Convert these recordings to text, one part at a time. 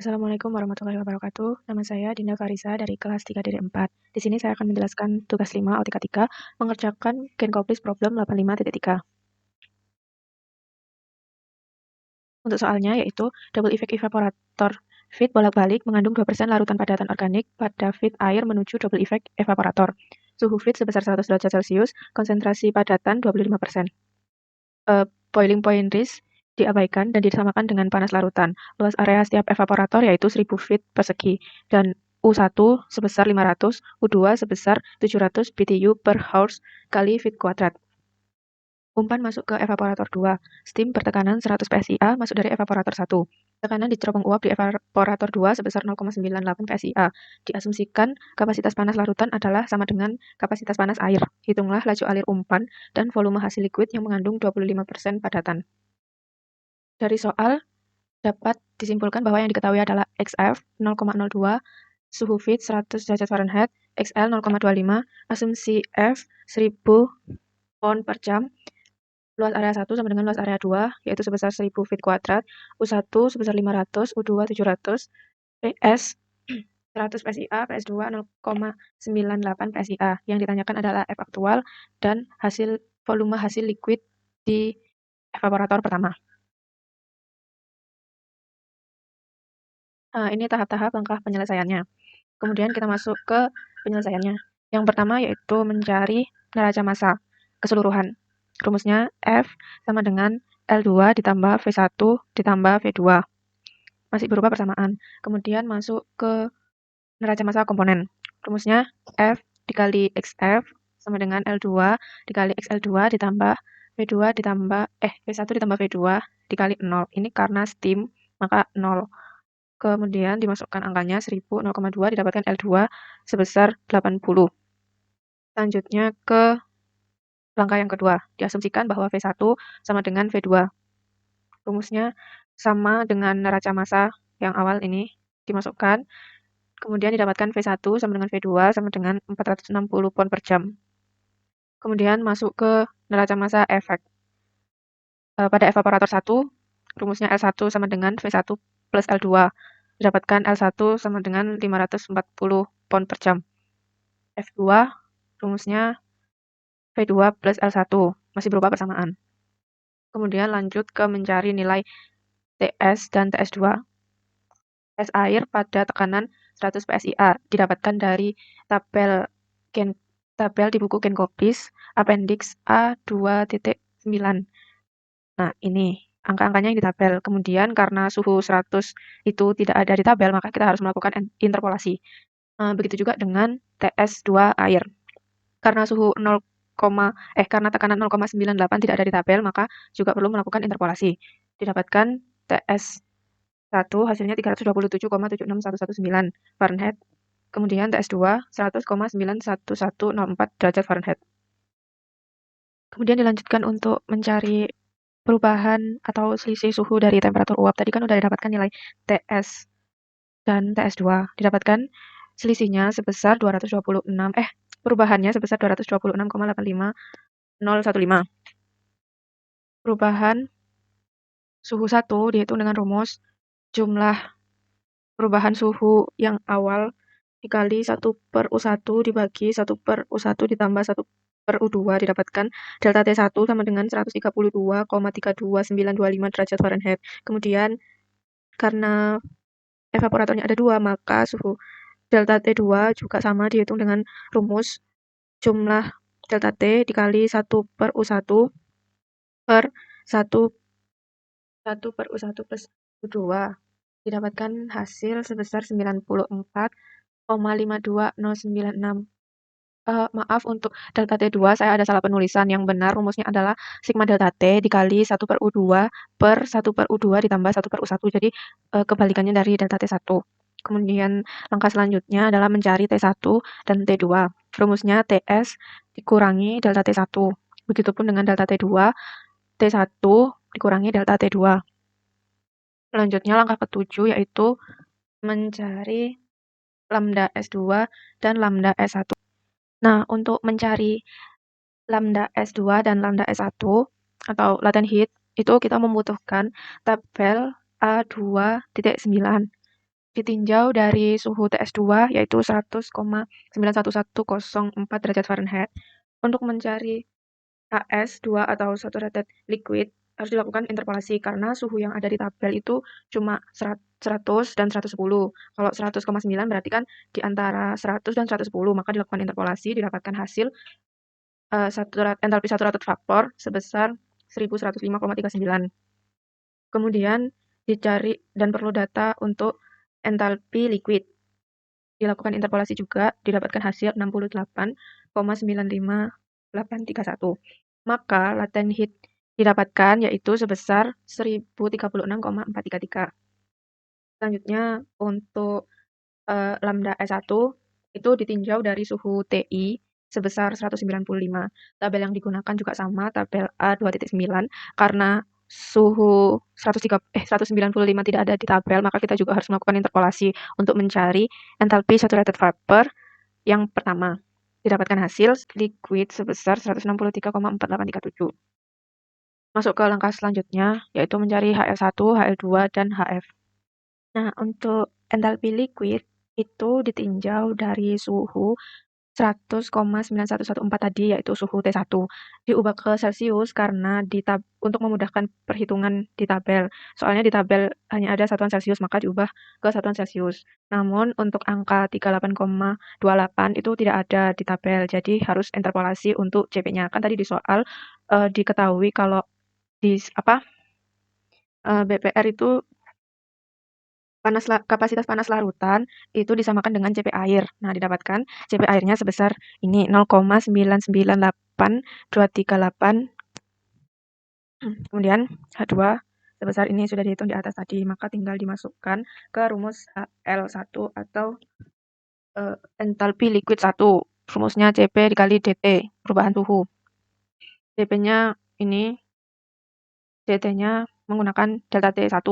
Assalamualaikum warahmatullahi wabarakatuh. Nama saya Dinda Farisa dari kelas 3 dari 4. Di sini saya akan menjelaskan tugas 5 OTK 3 mengerjakan Genkoplis problem 85.3. Untuk soalnya yaitu double effect evaporator feed bolak-balik mengandung 2% larutan padatan organik pada feed air menuju double effect evaporator. Suhu feed sebesar 100 derajat Celcius, konsentrasi padatan 25%. Boiling point risk diabaikan dan disamakan dengan panas larutan. Luas area setiap evaporator yaitu 1000 feet persegi dan U1 sebesar 500, U2 sebesar 700 BTU per horse kali feet kuadrat. Umpan masuk ke evaporator 2. Steam bertekanan 100 PSIA masuk dari evaporator 1. Tekanan di teropong uap di evaporator 2 sebesar 0,98 PSIA. Diasumsikan kapasitas panas larutan adalah sama dengan kapasitas panas air. Hitunglah laju alir umpan dan volume hasil liquid yang mengandung 25% padatan. Dari soal dapat disimpulkan bahwa yang diketahui adalah XF 0,02, suhu feed 100 derajat Fahrenheit, XL 0,25, asumsi F 1000 pound per jam, luas area 1 sama dengan luas area 2, yaitu sebesar 1000 feet kuadrat, U1 sebesar 500, U2 700, PS 100 PSIA, PS2 0,98 PSIA. Yang ditanyakan adalah F aktual dan volume hasil liquid di evaporator pertama. Ini tahap-tahap langkah penyelesaiannya. Kemudian kita masuk ke penyelesaiannya. Yang pertama yaitu mencari neraca massa keseluruhan. Rumusnya F sama dengan L2 ditambah V1 ditambah V2. Masih berupa persamaan. Kemudian masuk ke neraca massa komponen. Rumusnya F dikali XF sama dengan L2 dikali XL2 ditambah V2 ditambah V1 ditambah V2 dikali 0. Ini karena steam maka 0. Kemudian dimasukkan angkanya 1000, 0,2 didapatkan L2 sebesar 80. Selanjutnya ke langkah yang kedua, diasumsikan bahwa V1 sama dengan V2. Rumusnya sama dengan neraca massa yang awal ini dimasukkan. Kemudian didapatkan V1 sama dengan V2 sama dengan 460 pound per jam. Kemudian masuk ke neraca massa efek. Pada evaporator 1, rumusnya L1 sama dengan V1 plus L2. Didapatkan L1 sama dengan 540 pound per jam. F2 rumusnya V2 plus L1, masih berupa persamaan. Kemudian lanjut ke mencari nilai TS dan TS2. Tes air pada tekanan 100 PSIA didapatkan dari tabel di buku Genkoplis Appendix A2.9. Nah, ini angka-angkanya yang di tabel. Kemudian karena suhu 100 itu tidak ada di tabel, maka kita harus melakukan interpolasi. Begitu juga dengan TS2 air. Karena karena tekanan 0,98 tidak ada di tabel, maka juga perlu melakukan interpolasi. Didapatkan TS1 hasilnya 327,76119 Fahrenheit. Kemudian TS2 100,91104 derajat Fahrenheit. Kemudian dilanjutkan untuk mencari perubahan atau selisih suhu dari temperatur uap. Tadi kan udah didapatkan nilai TS dan TS2. Didapatkan selisihnya sebesar 226, perubahannya sebesar 226,85015. Perubahan suhu 1 dihitung dengan rumus jumlah perubahan suhu yang awal dikali 1/U1 dibagi 1/U1 ditambah 1/U2 didapatkan delta T1 sama dengan 132,32925 derajat Fahrenheit. Kemudian karena evaporatornya ada 2, maka suhu delta T2 juga sama dihitung dengan rumus jumlah delta T dikali 1/U1 per 1/U1 plus U2. Didapatkan hasil sebesar 94,52096. Maaf untuk delta T2 saya ada salah penulisan. Yang benar rumusnya adalah sigma delta T dikali 1/U2 per 1/U2 ditambah 1/U1. Jadi kebalikannya dari delta T1. Kemudian langkah selanjutnya adalah mencari T1 dan T2. Rumusnya TS dikurangi delta T1. Begitupun dengan delta T2, T1 dikurangi delta T2. Selanjutnya langkah ketujuh yaitu mencari lambda S2 dan lambda S1. Nah, untuk mencari lambda S2 dan lambda S1 atau latent heat, itu kita membutuhkan tabel A2.9. ditinjau dari suhu TS2 yaitu 100,91104 derajat Fahrenheit. Untuk mencari HS2 atau saturated liquid harus dilakukan interpolasi karena suhu yang ada di tabel itu cuma 100 dan 110. Kalau 100,9 berarti kan di antara 100 dan 110, maka dilakukan interpolasi didapatkan hasil entalpi saturated vapor sebesar 1105,39. Kemudian dicari dan perlu data untuk entalpi liquid. Dilakukan interpolasi juga didapatkan hasil 68,95,831. Maka latent heat didapatkan yaitu sebesar 1036,433. Selanjutnya untuk lambda S1 itu ditinjau dari suhu TI sebesar 195. Tabel yang digunakan juga sama, tabel A2.9. Karena suhu 195 tidak ada di tabel, maka kita juga harus melakukan interpolasi untuk mencari entalpi saturated vapor yang pertama. Didapatkan hasil liquid sebesar 163,4837. Masuk ke langkah selanjutnya, yaitu mencari HL1, HL2, dan HF. Nah, untuk entalpi liquid itu ditinjau dari suhu 100,9114 tadi, yaitu suhu T1. Diubah ke Celcius karena untuk memudahkan perhitungan di tabel. Soalnya di tabel hanya ada satuan Celcius, maka diubah ke satuan Celcius. Namun untuk angka 38,28 itu tidak ada di tabel, jadi harus interpolasi untuk CP-nya. Kan tadi di soal diketahui kalau di BPR itu kapasitas panas larutan itu disamakan dengan CP air. Nah, didapatkan CP airnya sebesar ini 0,998238. Kemudian H2 sebesar ini sudah dihitung di atas tadi, maka tinggal dimasukkan ke rumus HL1 atau entalpi liquid 1. Rumusnya CP dikali DT, perubahan suhu. CP-nya ini, DT-nya menggunakan delta T1.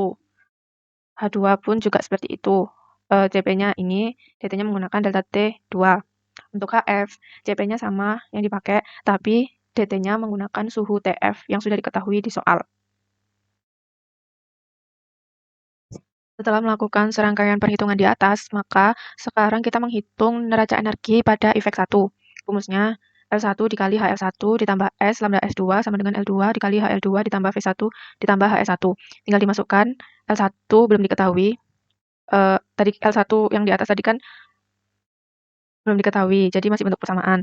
H2 pun juga seperti itu. CP-nya ini, DT-nya menggunakan delta T2. Untuk HF, CP-nya sama yang dipakai, tapi DT-nya menggunakan suhu TF yang sudah diketahui di soal. Setelah melakukan serangkaian perhitungan di atas, maka sekarang kita menghitung neraca energi pada efek 1. Rumusnya L1 dikali HL1 ditambah S lambda S2 sama dengan L2 dikali HL2 ditambah V1 ditambah HS1. Tinggal dimasukkan, L1 belum diketahui. Tadi L1 yang di atas tadi kan belum diketahui, jadi masih bentuk persamaan.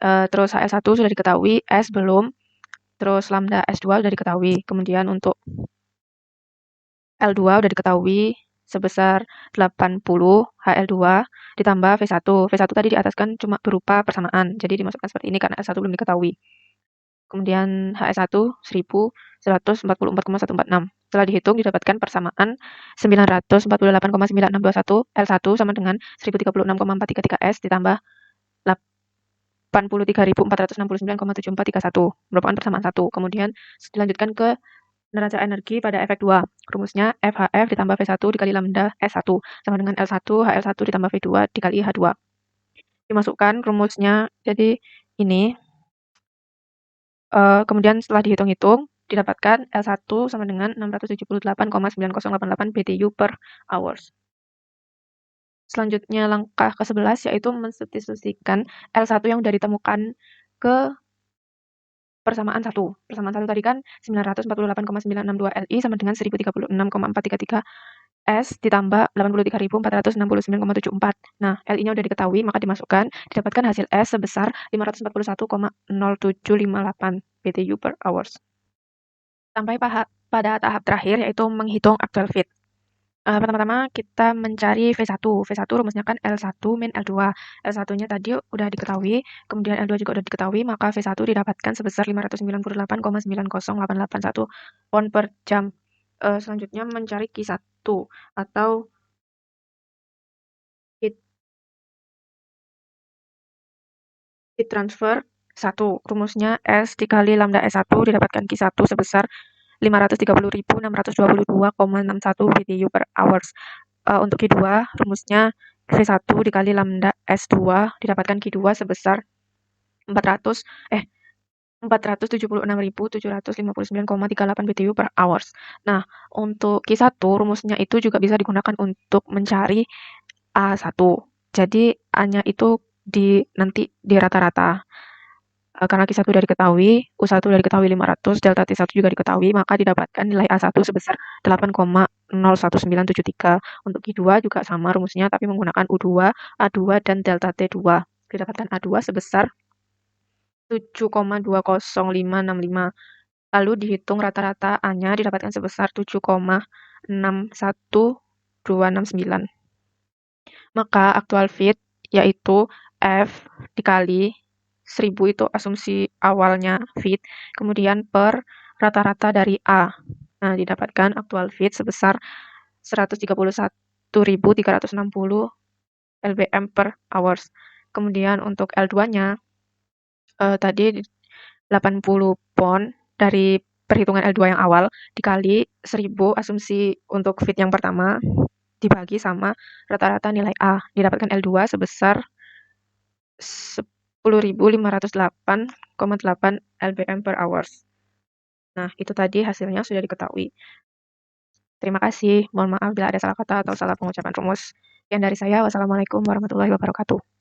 Terus HL1 sudah diketahui, S belum, terus lambda S2 sudah diketahui. Kemudian untuk L2 sudah diketahui sebesar 80 HL2 ditambah V1. V1 tadi di atas kan cuma berupa persamaan, jadi dimasukkan seperti ini karena S1 belum diketahui. Kemudian HS1 1144,146. Setelah dihitung didapatkan persamaan 948,9621 L1 sama dengan 1036,433 S ditambah 83.469,7431 merupakan persamaan 1. Kemudian dilanjutkan ke neraca energi pada efek 2. Rumusnya FHF ditambah V1 dikali lambda S1 sama dengan L1 HL1 ditambah V2 dikali H2. Dimasukkan rumusnya, jadi ini. Kemudian setelah dihitung-hitung, didapatkan L1 sama dengan 678,9088 BTU per hours. Selanjutnya langkah ke-11 yaitu mensubstitusikan L1 yang sudah ditemukan ke persamaan 1. Persamaan 1 tadi kan 948,962 Li sama dengan 1036,433 S ditambah 83.469,74. Nah, Li-nya sudah diketahui, maka dimasukkan, didapatkan hasil S sebesar 541,0758 BTU per hours. Sampai pada tahap terakhir, yaitu menghitung actual fit. Pertama-tama kita mencari V1. V1 rumusnya kan L1 min L2. L1-nya tadi udah diketahui, kemudian L2 juga udah diketahui, maka V1 didapatkan sebesar 598,90881 pound per jam. Selanjutnya mencari Q1 atau heat transfer 1. Rumusnya S dikali lambda S1 didapatkan Q1 sebesar 530.622,61 BTU per hours. Untuk Q2, rumusnya V1 dikali lambda S2 didapatkan Q2 sebesar 476.759,38 BTU per hours. Nah, untuk Q1 rumusnya itu juga bisa digunakan untuk mencari A1. Jadi A-nya itu nanti di rata-rata. Karena Q1 sudah diketahui, U1 sudah diketahui 500, delta T1 juga diketahui, maka didapatkan nilai A1 sebesar 8,01973. Untuk Q2 juga sama rumusnya, tapi menggunakan U2, A2, dan delta T2. Didapatkan A2 sebesar 7,20565. Lalu dihitung rata-rata A-nya didapatkan sebesar 7,61269. Maka aktual fit yaitu F dikali 1000 itu asumsi awalnya fit, kemudian per rata-rata dari A. Nah, didapatkan aktual fit sebesar 131.360 lbm per hours. Kemudian untuk L2-nya tadi 80 pon dari perhitungan L2 yang awal dikali 1000 asumsi untuk fit yang pertama dibagi sama rata-rata nilai A. Didapatkan L2 sebesar 10.508,8 lbm per hours. Nah, itu tadi hasilnya sudah diketahui. Terima kasih. Mohon maaf bila ada salah kata atau salah pengucapan rumus. Sekian dari saya. Wassalamualaikum warahmatullahi wabarakatuh.